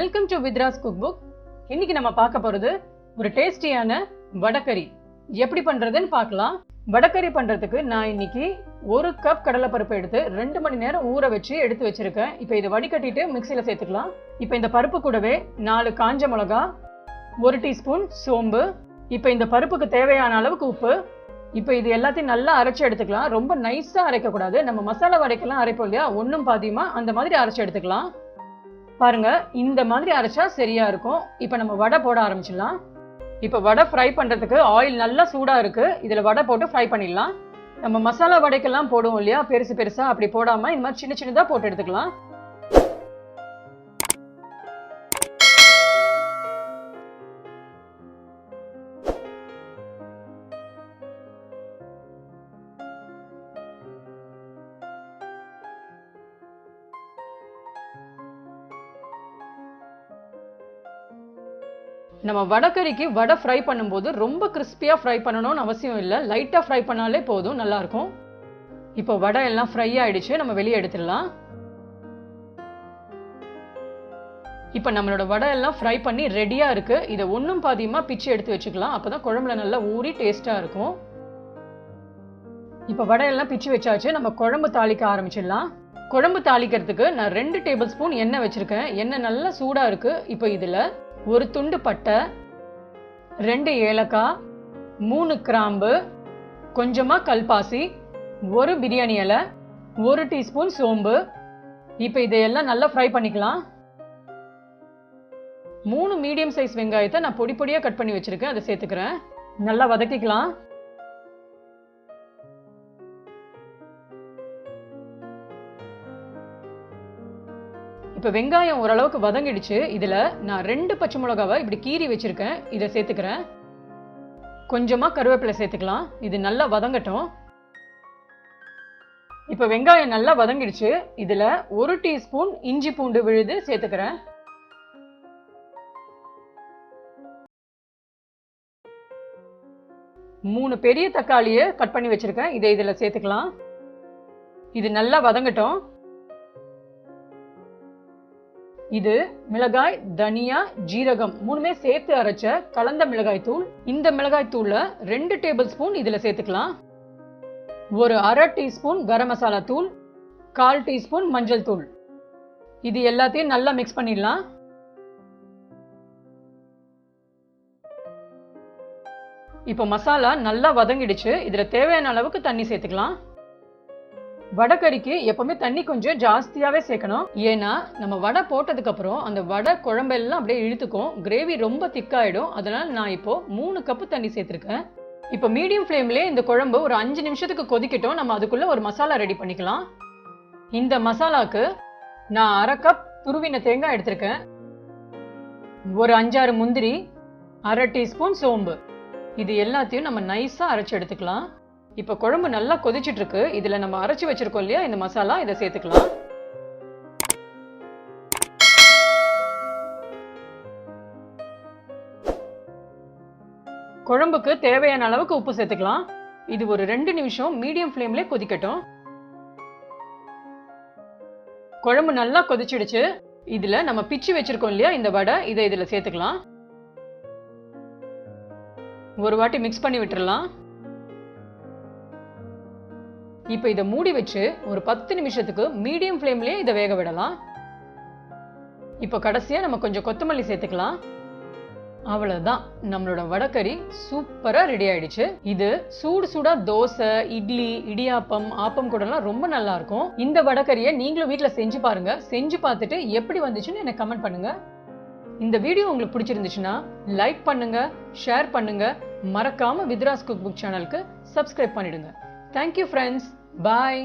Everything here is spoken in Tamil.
வெல்கம் டு வித்ராஸ் குக் புக். இன்னைக்கு நம்ம பார்க்க போறது ஒரு டேஸ்டியான வடகறி எப்படி பண்றதுன்னு பார்க்கலாம். வடகறி பண்றதுக்கு நான் இன்னைக்கு 1 கப் கடலைப்பருப்பு எடுத்து 2 மணி நேரம் ஊற வச்சு எடுத்து வச்சிருக்கேன். இப்போ இதை வடிகட்டிட்டு மிக்சியில சேர்த்துக்கலாம். இப்போ இந்த பருப்பு கூடவே 4 காஞ்ச மிளகா, 1 டீஸ்பூன் சோம்பு, இப்போ இந்த பருப்புக்கு தேவையான அளவுக்கு உப்பு. இப்போ இது எல்லாத்தையும் நல்லா அரைச்சு எடுத்துக்கலாம். ரொம்ப நைஸா அரைக்கக்கூடாது. நம்ம மசாலா வடைக்கெல்லாம் அரைப்போம் இல்லையா, ஒன்றும் பாதியமா அந்த மாதிரி அரைச்சு எடுத்துக்கலாம். பாருங்க, இந்த மாதிரி அரைச்சா சரியா இருக்கும். இப்போ நம்ம வடை போட ஆரம்பிச்சிடலாம். இப்போ வடை ஃப்ரை பண்றதுக்கு ஆயில் நல்லா சூடா இருக்கு. இதுல வடை போட்டு ஃப்ரை பண்ணிடலாம். நம்ம மசாலா வடைக்கெல்லாம் போடுவோம் இல்லையா, பெருசு பெருசா அப்படி போடாம இந்த மாதிரி சின்ன சின்னதா போட்டு எடுத்துக்கலாம். நம்ம வடகறிக்கு வடை ஃப்ரை பண்ணும்போது ரொம்ப கிறிஸ்பியா ஃப்ரை பண்ணணும்னு அவசியம் இல்லை. லைட்டா ஃப்ரை பண்ணாலே போதும், நல்லா இருக்கும். இப்போ வடை எல்லாம் ஃப்ரை ஆயிடுச்சு, நம்ம வெளியே எடுத்துடலாம். இப்போ நம்மளோட வடை எல்லாம் ஃப்ரை பண்ணி ரெடியா இருக்கு. இதை ஒன்றும் பாதியமா பிச்சு எடுத்து வச்சுக்கலாம். அப்பதான் குழம்புல நல்லா ஊறி டேஸ்டா இருக்கும். இப்போ வடையெல்லாம் பிச்சு வச்சாச்சு. நம்ம குழம்பு தாளிக்க ஆரம்பிச்சிடலாம். குழம்பு தாளிக்கிறதுக்கு நான் 2 டேபிள் ஸ்பூன் எண்ணெய் வச்சிருக்கேன். எண்ணெய் நல்லா சூடா இருக்கு. இப்போ இதுல 1 துண்டு பட்டை, 2 ஏலக்காய், 3 கிராம்பு, கொஞ்சமா கல்பாசி, 1 பிரியாணி இலை, 1 டீஸ்பூன் சோம்பு. இப்போ இதையெல்லாம் நல்லா ஃப்ரை பண்ணிக்கலாம். 3 மீடியம் சைஸ் வெங்காயத்தை நான் பொடி பொடியா கட் பண்ணி வச்சிருக்கேன், அதை சேர்த்துக்கிறேன். நல்லா வதக்கிக்கலாம். இப்போ வெங்காயம் ஓரளவுக்கு வதங்கிடுச்சு. இதுல நான் 2 பச்சை மிளகாவை இப்படி கீறி வச்சிருக்கேன், இதை சேர்த்துக்கிறேன். கொஞ்சமா கருவேப்பிலை சேர்த்துக்கலாம். இது நல்லா வதங்கட்டும். இப்போ வெங்காயம் நல்லா வதங்கிடுச்சு. இதுல 1 டீஸ்பூன் இஞ்சி பூண்டு விழுது சேர்த்துக்கிறேன். மூணு பெரிய தக்காளியை கட் பண்ணி வச்சிருக்கேன், இதை இதுல சேர்த்துக்கலாம். இது நல்லா வதங்கட்டும். இது மிளகாய், தனியா, ஜீரகம் மூணுமே சேர்த்து அரைச்ச கலந்த மிளகாய் தூள். இந்த மிளகாய் தூள்ல 2 டேபிள் ஸ்பூன் இதுல சேர்த்துக்கலாம். ஒரு அரை டீஸ்பூன் கரம் மசாலா தூள், 1/4 டீஸ்பூன் மஞ்சள் தூள். இது எல்லாத்தையும் நல்லா மிக்ஸ் பண்ணிடலாம். இப்போ மசாலா நல்லா வதங்கிடுச்சு. இதுல தேவையான அளவுக்கு தண்ணி சேர்த்துக்கலாம். வடகறிக்கு எப்பவுமே தண்ணி கொஞ்சம் ஜாஸ்தியாவே சேர்க்கணும். ஏன்னா நம்ம வடை போட்டதுக்கு அப்புறம் அந்த வடை குழம்பெல்லாம் அப்படியே இழுத்துக்கும், கிரேவி ரொம்ப திக்காயிடும். அதனால நான் இப்போ 3 கப்பு தண்ணி சேர்த்திருக்கேன். இப்போ மீடியம் ஃப்ளேம்லயே இந்த குழம்பு ஒரு 5 நிமிஷத்துக்கு கொதிக்கட்டும். நம்ம அதுக்குள்ள ஒரு மசாலா ரெடி பண்ணிக்கலாம். இந்த மசாலாக்கு நான் 1/2 கப் துருவின தேங்காய் எடுத்திருக்கேன், ஒரு 5-6 முந்திரி, 1/2 டீஸ்பூன் சோம்பு. இது எல்லாத்தையும் நம்ம நைஸா அரைச்சு எடுத்துக்கலாம். இப்போ குழம்பு நல்லா கொதிச்சிட்டு இருக்கு. இதுல நம்ம அரைச்சு வச்சிருக்கோம் இல்லையா இந்த மசாலா, இதை சேர்த்துக்கலாம். குழம்புக்கு தேவையான அளவுக்கு உப்பு சேர்த்துக்கலாம். இது ஒரு 2 நிமிஷம் மீடியம் ஃப்ளேம்ல கொதிக்கட்டும். குழம்பு நல்லா கொதிச்சிடுச்சு. இதுல நம்ம பிச்சு வச்சிருக்கோம் இல்லையா இந்த வடை, இதை இதுல சேர்த்துக்கலாம். ஒரு வாட்டி மிக்ஸ் பண்ணி விட்டுறலாம். இப்போ இதை மூடி வச்சு ஒரு 10 நிமிஷத்துக்கு மீடியம் ஃப்ளேம்லயே இதை வேக விடலாம். இப்போ கடைசியா நம்ம கொஞ்சம் கொத்தமல்லி சேர்த்துக்கலாம். அவ்வளவுதான், நம்மளோட வடகறி சூப்பரா ரெடி ஆயிடுச்சு. இது சூடு சூடா தோசை, இட்லி, இடியாப்பம், ஆப்பம் கூடலாம் ரொம்ப நல்லா இருக்கும். இந்த வடகறியை நீங்களும் வீட்டுல செஞ்சு பாருங்க. செஞ்சு பார்த்துட்டு எப்படி வந்துச்சுன்னு எனக்கு கமெண்ட் பண்ணுங்க. இந்த வீடியோ உங்களுக்கு பிடிச்சிருந்துச்சுன்னா லைக் பண்ணுங்க, ஷேர் பண்ணுங்க. மறக்காம வித்ராஸ் குக் புக் சேனலுக்கு சப்ஸ்கிரைப் பண்ணிடுங்க. Thank you friends. Bye.